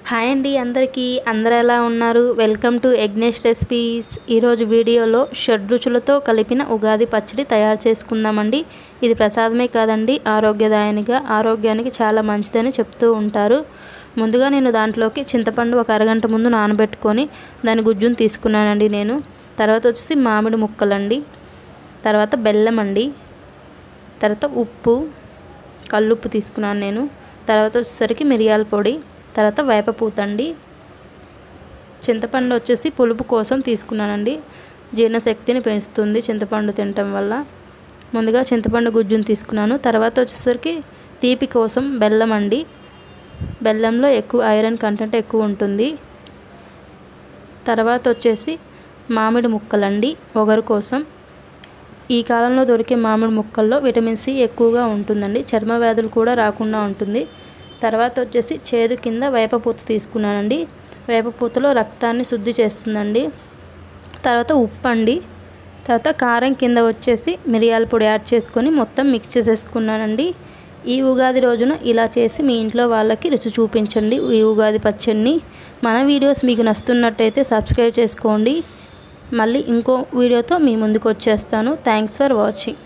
Hi అండి అందరూ ఎలా ఉన్నారు? Welcome to Yagnesh recipes. ఈరోజు వీడియోలో షడ్రుచులతో కలిపిన ఉగాది పచ్చడి తయారు చేసుకుందామండి. ఇది ప్రసాదమే కాదండి, ఆరోగ్యానికి చాలా మంచిదని చెప్తూ ఉంటారు. ముందుగా నేను దాంట్లోకి చింతపండు ఒక అరగంట ముందు నానబెట్టుకొని దాని గుజ్జును తీసుకున్నానండి నేను. తర్వాత వచ్చేసి మామిడి ముక్కలండి, తర్వాత బెల్లం అండి, తర్వాత ఉప్పు, కల్లుప్పు తీసుకున్నాను నేను. తర్వాత వచ్చేసరికి మిరియాల పొడి, తర్వాత వేపపూత అండి. చింతపండు వచ్చేసి పులుపు కోసం తీసుకున్నానండి, జీర్ణశక్తిని పెంచుతుంది చింతపండు తినటం వల్ల. ముందుగా చింతపండు గుజ్జును తీసుకున్నాను. తర్వాత వచ్చేసరికి తీపి కోసం బెల్లం అండి. బెల్లంలో ఎక్కువ ఐరన్ కంటెంట్ ఎక్కువ ఉంటుంది. తర్వాత వచ్చేసి మామిడి ముక్కలండి, ఒగరు కోసం. ఈ కాలంలో దొరికే మామిడి ముక్కల్లో విటమిన్ సి ఎక్కువగా ఉంటుందండి, చర్మ వ్యాధులు కూడా రాకుండా ఉంటుంది. తర్వాత వచ్చేసి చేదు కింద వేపపూత తీసుకున్నానండి. వేపపూతలో రక్తాన్ని శుద్ధి చేస్తుందండి. తర్వాత ఉప్పు అండి. తర్వాత కారం కింద వచ్చేసి మిరియాల పొడి యాడ్ చేసుకొని మొత్తం మిక్స్ చేసేసుకున్నానండి. ఈ ఉగాది రోజున ఇలా చేసి మీ ఇంట్లో వాళ్ళకి రుచి చూపించండి ఈ ఉగాది పచ్చడిని. మన వీడియోస్ మీకు నచ్చుతున్నట్టయితే సబ్స్క్రైబ్ చేసుకోండి. మళ్ళీ ఇంకో వీడియోతో మీ ముందుకు వచ్చేస్తాను. Thanks for watching.